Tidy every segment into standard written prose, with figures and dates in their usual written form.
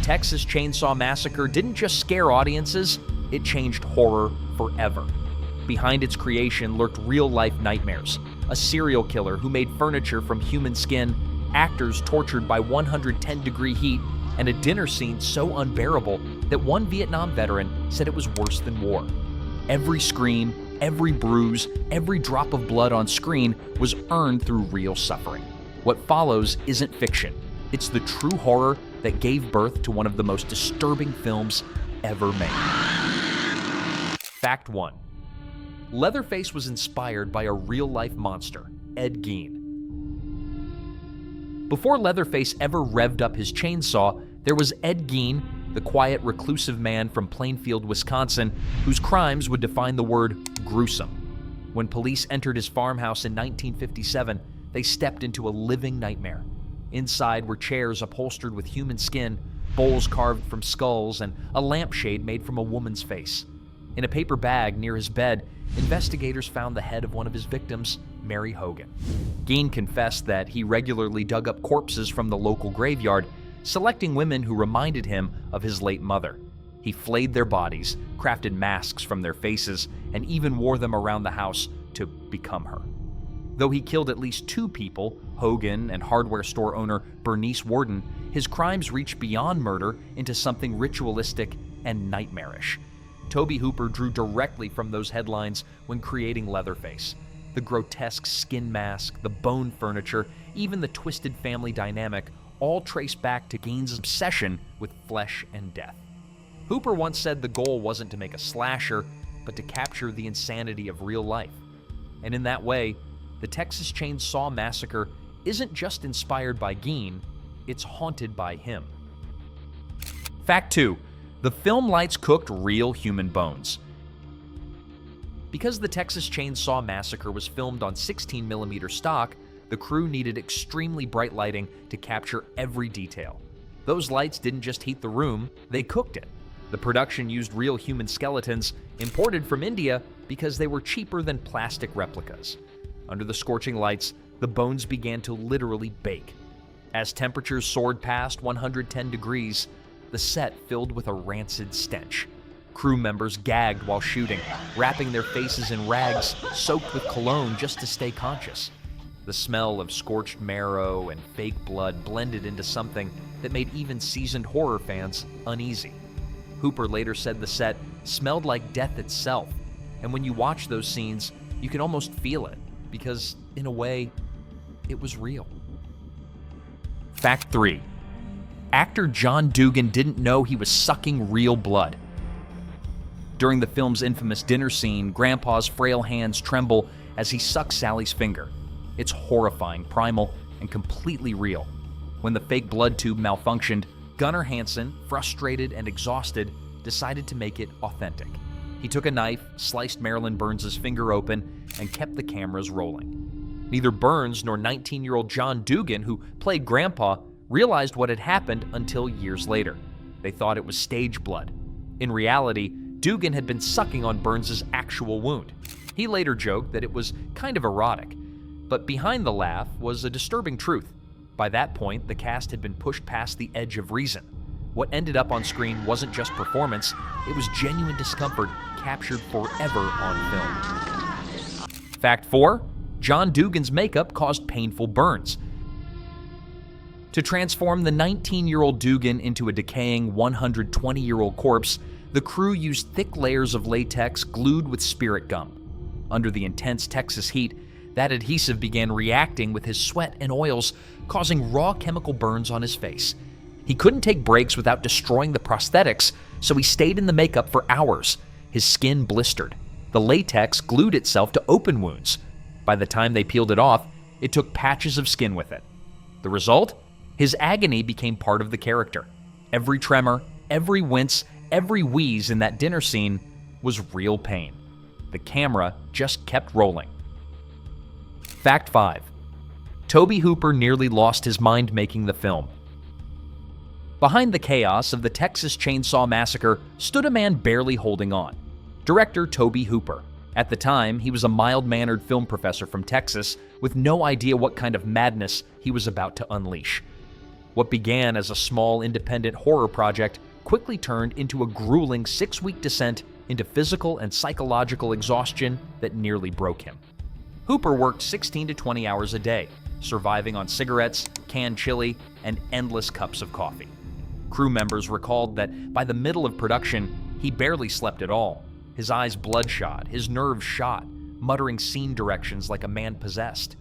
Texas Chainsaw Massacre didn't just scare audiences, it changed horror forever. Behind its creation lurked real-life nightmares. A serial killer who made furniture from human skin, actors tortured by 110-degree heat, and a dinner scene so unbearable that one Vietnam veteran said it was worse than war. Every scream, every bruise, every drop of blood on screen was earned through real suffering. What follows isn't fiction. It's the true horror that gave birth to one of the most disturbing films ever made. Fact 1. Leatherface was inspired by a real-life monster, Ed Gein. Before Leatherface ever revved up his chainsaw, there was Ed Gein, the quiet, reclusive man from Plainfield, Wisconsin, whose crimes would define the word gruesome. When police entered his farmhouse in 1957, they stepped into a living nightmare. Inside were chairs upholstered with human skin, bowls carved from skulls, and a lampshade made from a woman's face. In a paper bag near his bed, investigators found the head of one of his victims, Mary Hogan. Gein confessed that he regularly dug up corpses from the local graveyard, selecting women who reminded him of his late mother. He flayed their bodies, crafted masks from their faces, and even wore them around the house to become her. Though he killed at least 2 people, Hogan and hardware store owner Bernice Worden, his crimes reached beyond murder into something ritualistic and nightmarish. Tobe Hooper drew directly from those headlines when creating Leatherface. The grotesque skin mask, the bone furniture, even the twisted family dynamic all trace back to Gein's obsession with flesh and death. Hooper once said the goal wasn't to make a slasher, but to capture the insanity of real life. And in that way, the Texas Chain Saw Massacre isn't just inspired by Gein, it's haunted by him. Fact 2. The film lights cooked real human bones. Because the Texas Chain Saw Massacre was filmed on 16mm stock, the crew needed extremely bright lighting to capture every detail. Those lights didn't just heat the room, they cooked it. The production used real human skeletons imported from India because they were cheaper than plastic replicas. Under the scorching lights, the bones began to literally bake. As temperatures soared past 110 degrees, the set filled with a rancid stench. Crew members gagged while shooting, wrapping their faces in rags soaked with cologne just to stay conscious. The smell of scorched marrow and fake blood blended into something that made even seasoned horror fans uneasy. Hooper later said the set smelled like death itself, and when you watch those scenes, you can almost feel it, because, in a way, it was real. Fact 3. Actor John Dugan didn't know he was sucking real blood. During the film's infamous dinner scene, Grandpa's frail hands tremble as he sucks Sally's finger. It's horrifying, primal, and completely real. When the fake blood tube malfunctioned, Gunnar Hansen, frustrated and exhausted, decided to make it authentic. He took a knife, sliced Marilyn Burns' finger open, and kept the cameras rolling. Neither Burns nor 19-year-old John Dugan, who played Grandpa, realized what had happened until years later. They thought it was stage blood. In reality, Dugan had been sucking on Burns' actual wound. He later joked that it was kind of erotic, but behind the laugh was a disturbing truth. By that point, the cast had been pushed past the edge of reason. What ended up on screen wasn't just performance, it was genuine discomfort captured forever on film. Fact 4. John Dugan's makeup caused painful burns. To transform the 19-year-old Dugan into a decaying 120-year-old corpse, the crew used thick layers of latex glued with spirit gum. Under the intense Texas heat, that adhesive began reacting with his sweat and oils, causing raw chemical burns on his face. He couldn't take breaks without destroying the prosthetics, so he stayed in the makeup for hours. His skin blistered. The latex glued itself to open wounds. By the time they peeled it off, it took patches of skin with it. The result? His agony became part of the character. Every tremor, every wince, every wheeze in that dinner scene was real pain. The camera just kept rolling. Fact 5. Tobe Hooper nearly lost his mind making the film. Behind the chaos of the Texas Chainsaw Massacre stood a man barely holding on. Director Tobe Hooper. At the time, he was a mild-mannered film professor from Texas with no idea what kind of madness he was about to unleash. What began as a small independent horror project quickly turned into a grueling 6-week descent into physical and psychological exhaustion that nearly broke him. Hooper worked 16 to 20 hours a day, surviving on cigarettes, canned chili, and endless cups of coffee. Crew members recalled that by the middle of production, he barely slept at all, his eyes bloodshot, his nerves shot, muttering scene directions like a man possessed.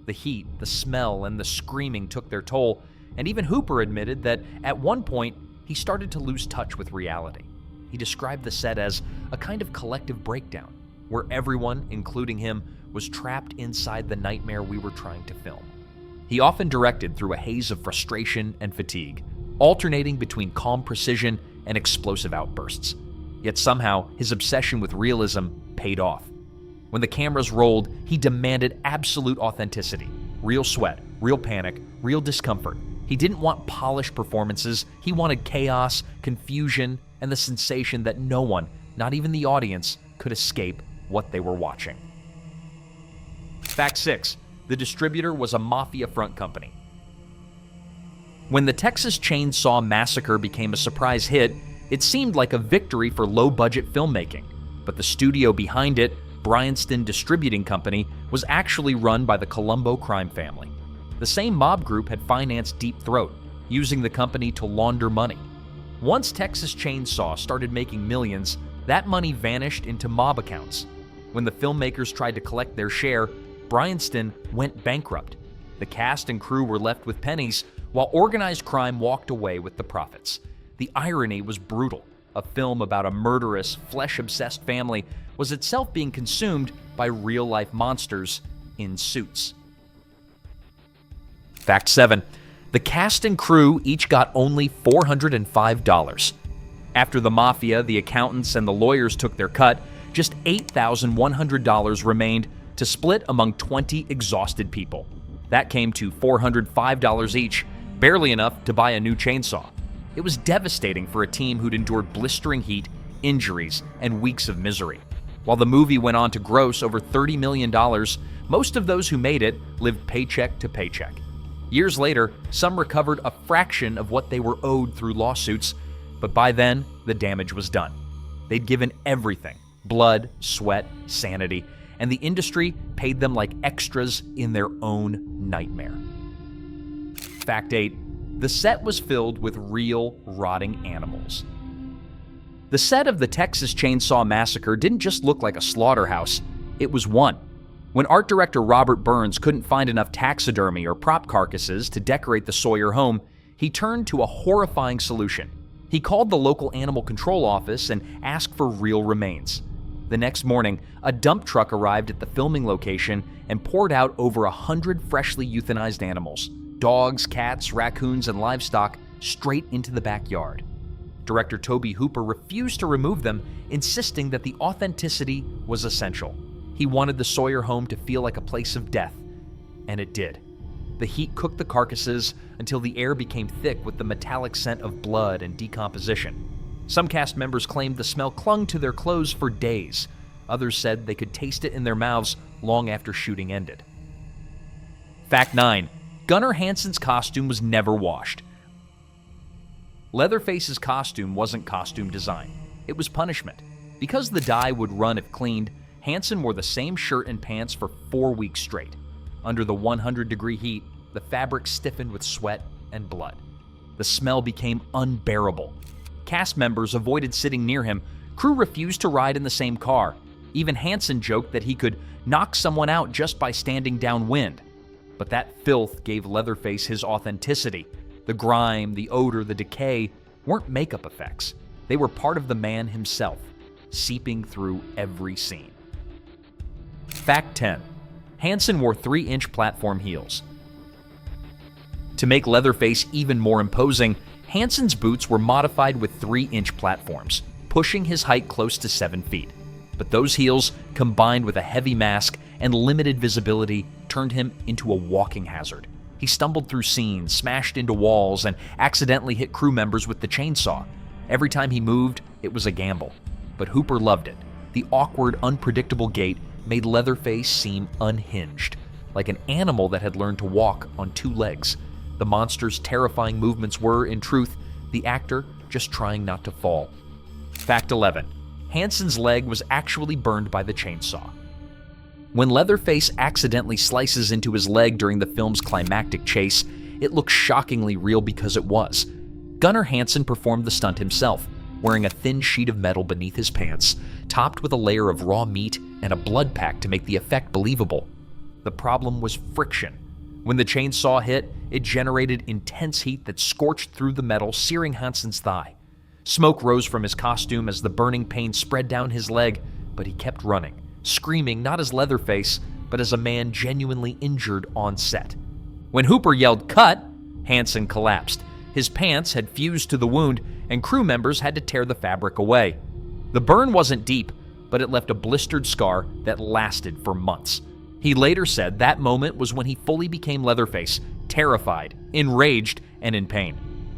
The heat, the smell, and the screaming took their toll, and even Hooper admitted that at one point, he started to lose touch with reality. He described the set as a kind of collective breakdown, where everyone, including him, was trapped inside the nightmare we were trying to film. He often directed through a haze of frustration and fatigue, alternating between calm precision and explosive outbursts. Yet somehow, his obsession with realism paid off. When the cameras rolled, he demanded absolute authenticity. Real sweat, real panic, real discomfort. He didn't want polished performances. He wanted chaos, confusion, and the sensation that no one, not even the audience, could escape what they were watching. Fact 6. The distributor was a mafia front company. When the Texas Chain Saw Massacre became a surprise hit, it seemed like a victory for low-budget filmmaking. But the studio behind it, Bryanston Distributing Company, was actually run by the Colombo crime family. The same mob group had financed Deep Throat, using the company to launder money. Once Texas Chainsaw started making millions, that money vanished into mob accounts. When the filmmakers tried to collect their share, Bryanston went bankrupt. The cast and crew were left with pennies, while organized crime walked away with the profits. The irony was brutal. A film about a murderous, flesh-obsessed family was itself being consumed by real-life monsters in suits. Fact 7. The cast and crew each got only $405. After the mafia, the accountants, and the lawyers took their cut, just $8,100 remained to split among 20 exhausted people. That came to $405 each, barely enough to buy a new chainsaw. It was devastating for a team who'd endured blistering heat, injuries, and weeks of misery. While the movie went on to gross over $30 million, most of those who made it lived paycheck to paycheck. Years later, some recovered a fraction of what they were owed through lawsuits, but by then, the damage was done. They'd given everything: blood, sweat, sanity, and the industry paid them like extras in their own nightmare. Fact 8. The set was filled with real, rotting animals. The set of the Texas Chainsaw Massacre didn't just look like a slaughterhouse, it was one. When art director Robert Burns couldn't find enough taxidermy or prop carcasses to decorate the Sawyer home, he turned to a horrifying solution. He called the local animal control office and asked for real remains. The next morning, a dump truck arrived at the filming location and poured out over 100 freshly euthanized animals, dogs, cats, raccoons, and livestock, straight into the backyard. Director Tobe Hooper refused to remove them, insisting that the authenticity was essential. He wanted the Sawyer home to feel like a place of death, and it did. The heat cooked the carcasses until the air became thick with the metallic scent of blood and decomposition. Some cast members claimed the smell clung to their clothes for days. Others said they could taste it in their mouths long after shooting ended. Fact 9. Gunnar Hansen's costume was never washed. Leatherface's costume wasn't costume design. It was punishment. Because the dye would run if cleaned, Hansen wore the same shirt and pants for 4 weeks straight. Under the 100-degree heat, the fabric stiffened with sweat and blood. The smell became unbearable. Cast members avoided sitting near him. Crew refused to ride in the same car. Even Hansen joked that he could knock someone out just by standing downwind. But that filth gave Leatherface his authenticity. The grime, the odor, the decay weren't makeup effects. They were part of the man himself, seeping through every scene. Fact 10. Hansen wore 3-inch platform heels. To make Leatherface even more imposing, Hansen's boots were modified with 3-inch platforms, pushing his height close to 7 feet. But those heels, combined with a heavy mask and limited visibility, turned him into a walking hazard. He stumbled through scenes, smashed into walls, and accidentally hit crew members with the chainsaw. Every time he moved, it was a gamble. But Hooper loved it. The awkward, unpredictable gait made Leatherface seem unhinged, like an animal that had learned to walk on 2 legs. The monster's terrifying movements were, in truth, the actor just trying not to fall. Fact 11. Hansen's leg was actually burned by the chainsaw. When Leatherface accidentally slices into his leg during the film's climactic chase, it looks shockingly real because it was. Gunnar Hansen performed the stunt himself, wearing a thin sheet of metal beneath his pants, topped with a layer of raw meat and a blood pack to make the effect believable. The problem was friction. When the chainsaw hit, it generated intense heat that scorched through the metal, searing Hansen's thigh. Smoke rose from his costume as the burning pain spread down his leg, but he kept running, screaming not as Leatherface, but as a man genuinely injured on set. When Hooper yelled "cut," Hansen collapsed. His pants had fused to the wound, and crew members had to tear the fabric away. The burn wasn't deep, but it left a blistered scar that lasted for months. He later said that moment was when he fully became Leatherface, terrified, enraged, and in pain.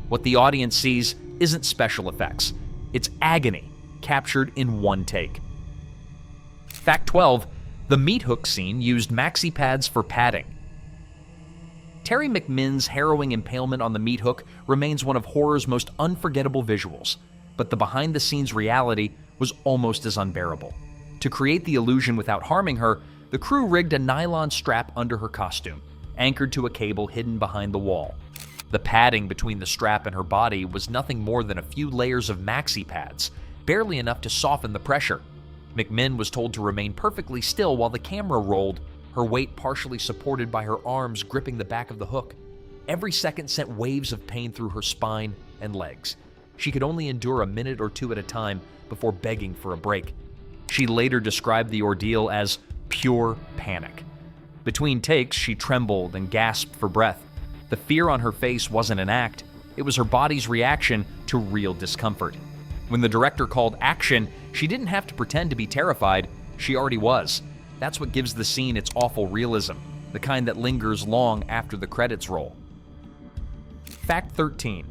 What the audience sees isn't special effects. It's agony, captured in one take. Fact 12. The meat hook scene used maxi pads for padding. Terry McMinn's harrowing impalement on the meat hook remains one of horror's most unforgettable visuals, but the behind-the-scenes reality was almost as unbearable. To create the illusion without harming her, the crew rigged a nylon strap under her costume, anchored to a cable hidden behind the wall. The padding between the strap and her body was nothing more than a few layers of maxi pads, barely enough to soften the pressure. McMinn was told to remain perfectly still while the camera rolled, her weight partially supported by her arms gripping the back of the hook. Every second sent waves of pain through her spine and legs. She could only endure a minute or two at a time before begging for a break. She later described the ordeal as pure panic. Between takes, she trembled and gasped for breath. The fear on her face wasn't an act, it was her body's reaction to real discomfort. When the director called action, she didn't have to pretend to be terrified, she already was. That's what gives the scene its awful realism, the kind that lingers long after the credits roll. Fact 13.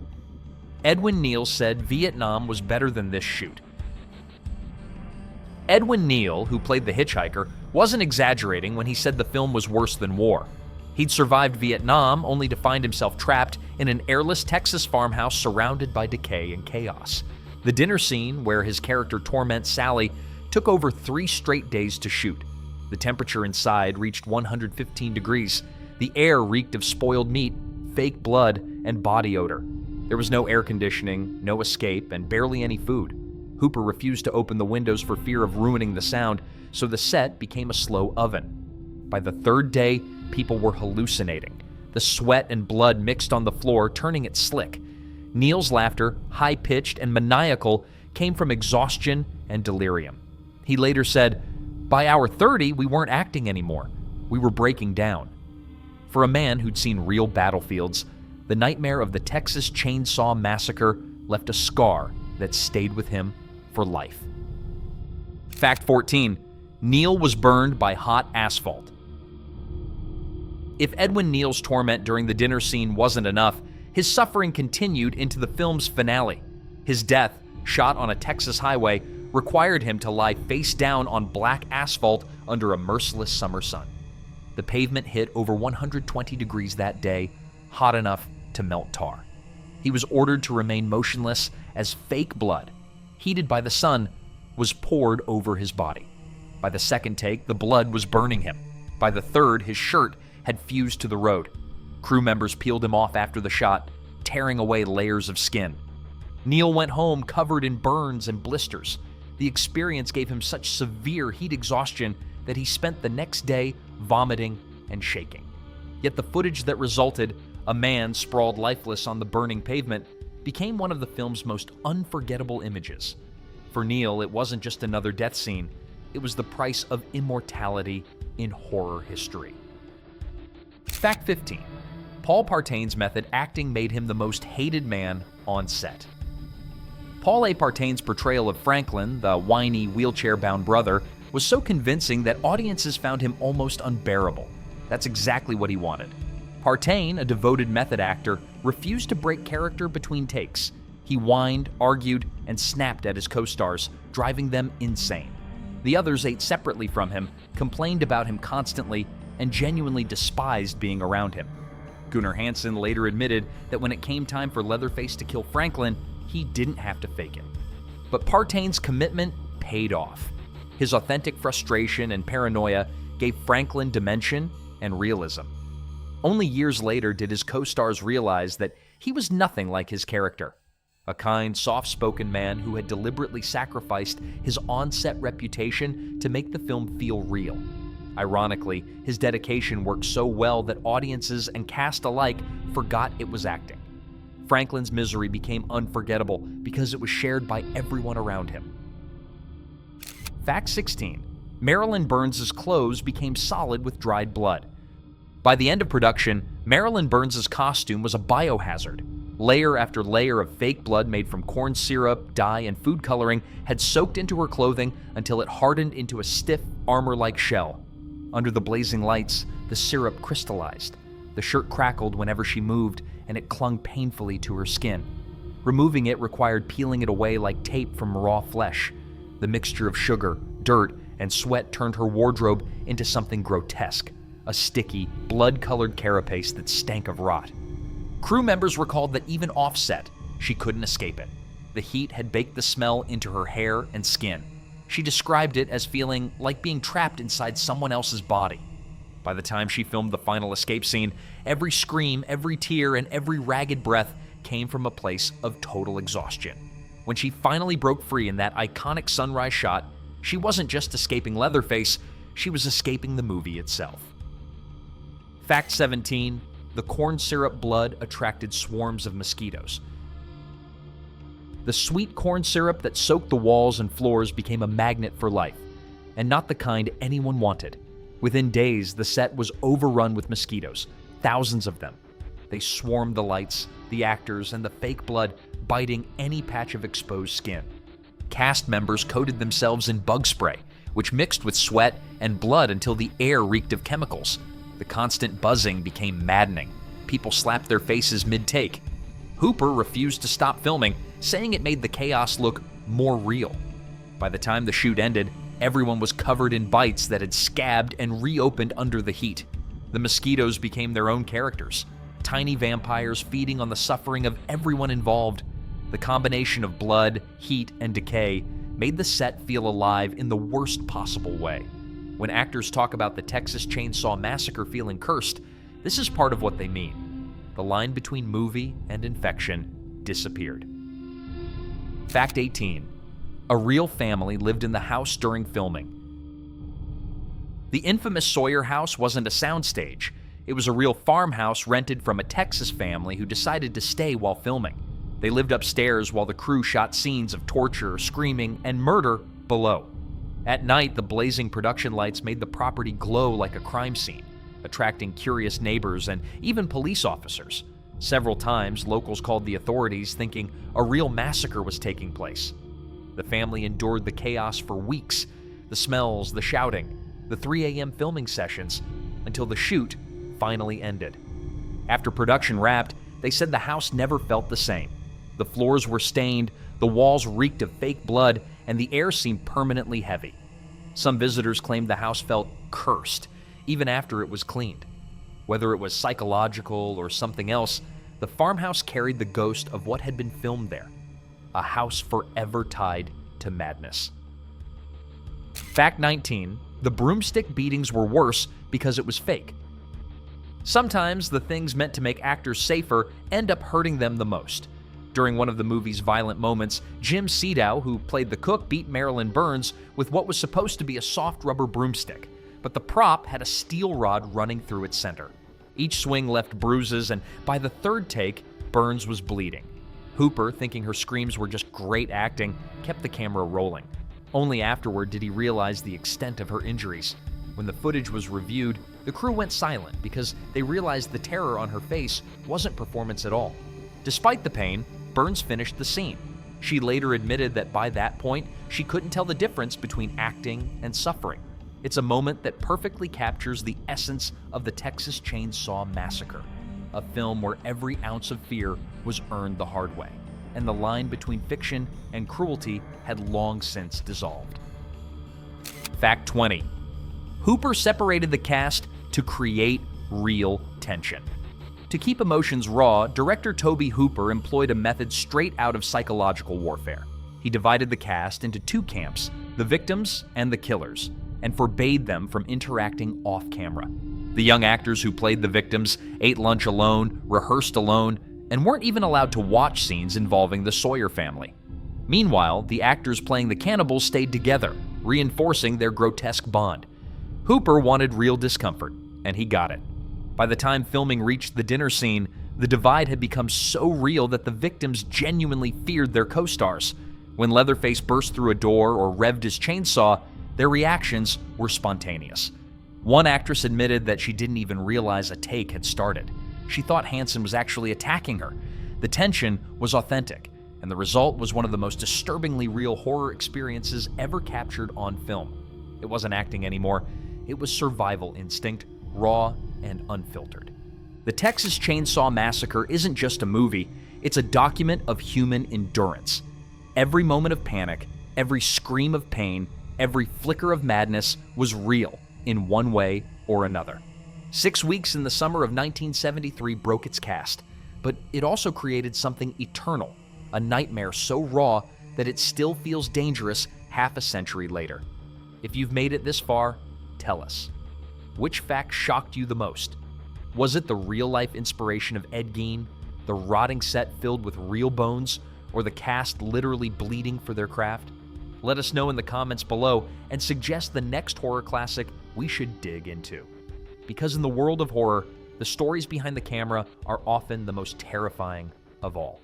Edwin Neal said Vietnam was better than this shoot. Edwin Neal, who played the hitchhiker, wasn't exaggerating when he said the film was worse than war. He'd survived Vietnam only to find himself trapped in an airless Texas farmhouse surrounded by decay and chaos. The dinner scene, where his character torments Sally, took over 3 straight days to shoot. The temperature inside reached 115 degrees. The air reeked of spoiled meat, fake blood, and body odor. There was no air conditioning, no escape, and barely any food. Hooper refused to open the windows for fear of ruining the sound, so the set became a slow oven. By the 3rd day, people were hallucinating. The sweat and blood mixed on the floor, turning it slick. Neal's laughter, high-pitched and maniacal, came from exhaustion and delirium. He later said, "By hour 30, we weren't acting anymore. We were breaking down." For a man who'd seen real battlefields, the nightmare of the Texas Chainsaw Massacre left a scar that stayed with him for life. Fact 14. Neal was burned by hot asphalt. If Edwin Neal's torment during the dinner scene wasn't enough, his suffering continued into the film's finale. His death, shot on a Texas highway, required him to lie face down on black asphalt under a merciless summer sun. The pavement hit over 120 degrees that day, hot enough to melt tar. He was ordered to remain motionless as fake blood, heated by the sun, was poured over his body. By the 2nd take, the blood was burning him. By the 3rd, his shirt had fused to the road. Crew members peeled him off after the shot, tearing away layers of skin. Neal went home covered in burns and blisters. The experience gave him such severe heat exhaustion that he spent the next day vomiting and shaking. Yet the footage that resulted, a man sprawled lifeless on the burning pavement, became one of the film's most unforgettable images. For Neal, it wasn't just another death scene, it was the price of immortality in horror history. Fact 15. Paul Partain's method acting made him the most hated man on set. Paul A. Partain's portrayal of Franklin, the whiny, wheelchair-bound brother, was so convincing that audiences found him almost unbearable. That's exactly what he wanted. Partain, a devoted method actor, refused to break character between takes. He whined, argued, and snapped at his co-stars, driving them insane. The others ate separately from him, complained about him constantly, and genuinely despised being around him. Gunnar Hansen later admitted that when it came time for Leatherface to kill Franklin, he didn't have to fake it. But Partain's commitment paid off. His authentic frustration and paranoia gave Franklin dimension and realism. Only years later did his co-stars realize that he was nothing like his character. A kind, soft-spoken man who had deliberately sacrificed his on-set reputation to make the film feel real. Ironically, his dedication worked so well that audiences and cast alike forgot it was acting. Franklin's misery became unforgettable because it was shared by everyone around him. Fact 16. Marilyn Burns' clothes became solid with dried blood. By the end of production, Marilyn Burns' costume was a biohazard. Layer after layer of fake blood made from corn syrup, dye, and food coloring had soaked into her clothing until it hardened into a stiff, armor-like shell. Under the blazing lights, the syrup crystallized. The shirt crackled whenever she moved, and it clung painfully to her skin. Removing it required peeling it away like tape from raw flesh. The mixture of sugar, dirt, and sweat turned her wardrobe into something grotesque, a sticky, blood-colored carapace that stank of rot. Crew members recalled that even off-set, she couldn't escape it. The heat had baked the smell into her hair and skin. She described it as feeling like being trapped inside someone else's body. By the time she filmed the final escape scene, every scream, every tear, and every ragged breath came from a place of total exhaustion. When she finally broke free in that iconic sunrise shot, she wasn't just escaping Leatherface, she was escaping the movie itself. Fact 17. The corn syrup blood attracted swarms of mosquitoes. The sweet corn syrup that soaked the walls and floors became a magnet for life, and not the kind anyone wanted. Within days, the set was overrun with mosquitoes, thousands of them. They swarmed the lights, the actors, and the fake blood, biting any patch of exposed skin. Cast members coated themselves in bug spray, which mixed with sweat and blood until the air reeked of chemicals. The constant buzzing became maddening. People slapped their faces mid-take. Hooper refused to stop filming, saying it made the chaos look more real. By the time the shoot ended, everyone was covered in bites that had scabbed and reopened under the heat. The mosquitoes became their own characters, tiny vampires feeding on the suffering of everyone involved. The combination of blood, heat, and decay made the set feel alive in the worst possible way. When actors talk about the Texas Chainsaw Massacre feeling cursed, this is part of what they mean. The line between movie and infection disappeared. Fact 18. A real family lived in the house during filming. The infamous Sawyer house wasn't a soundstage. It was a real farmhouse rented from a Texas family who decided to stay while filming. They lived upstairs while the crew shot scenes of torture, screaming, and murder below. At night, the blazing production lights made the property glow like a crime scene, attracting curious neighbors and even police officers. Several times, locals called the authorities thinking a real massacre was taking place. The family endured the chaos for weeks, the smells, the shouting, the 3 a.m. filming sessions, until the shoot finally ended. After production wrapped, they said the house never felt the same. The floors were stained, the walls reeked of fake blood, and the air seemed permanently heavy. Some visitors claimed the house felt cursed, even after it was cleaned. Whether it was psychological or something else, the farmhouse carried the ghost of what had been filmed there. A house forever tied to madness. Fact 19. The broomstick beatings were worse because it was fake. Sometimes the things meant to make actors safer end up hurting them the most. During one of the movie's violent moments, Jim Sedow, who played the cook, beat Marilyn Burns with what was supposed to be a soft rubber broomstick, but the prop had a steel rod running through its center. Each swing left bruises, and by the third take, Burns was bleeding. Hooper, thinking her screams were just great acting, kept the camera rolling. Only afterward did he realize the extent of her injuries. When the footage was reviewed, the crew went silent because they realized the terror on her face wasn't performance at all. Despite the pain, Burns finished the scene. She later admitted that by that point, she couldn't tell the difference between acting and suffering. It's a moment that perfectly captures the essence of the Texas Chain Saw Massacre, a film where every ounce of fear was earned the hard way, and the line between fiction and cruelty had long since dissolved. Fact 20. Hooper separated the cast to create real tension. To keep emotions raw, director Tobe Hooper employed a method straight out of psychological warfare. He divided the cast into two camps, the victims and the killers, and forbade them from interacting off-camera. The young actors who played the victims ate lunch alone, rehearsed alone, and weren't even allowed to watch scenes involving the Sawyer family. Meanwhile, the actors playing the cannibals stayed together, reinforcing their grotesque bond. Hooper wanted real discomfort, and he got it. By the time filming reached the dinner scene, the divide had become so real that the victims genuinely feared their co-stars. When Leatherface burst through a door or revved his chainsaw, their reactions were spontaneous. One actress admitted that she didn't even realize a take had started. She thought Hansen was actually attacking her. The tension was authentic, and the result was one of the most disturbingly real horror experiences ever captured on film. It wasn't acting anymore. It was survival instinct, raw and unfiltered. The Texas Chainsaw Massacre isn't just a movie, it's a document of human endurance. Every moment of panic, every scream of pain, every flicker of madness was real in one way or another. 6 weeks in the summer of 1973 broke its cast, but it also created something eternal, a nightmare so raw that it still feels dangerous half a century later. If you've made it this far, tell us. Which fact shocked you the most? Was it the real-life inspiration of Ed Gein, the rotting set filled with real bones, or the cast literally bleeding for their craft? Let us know in the comments below and suggest the next horror classic we should dig into. Because in the world of horror, the stories behind the camera are often the most terrifying of all.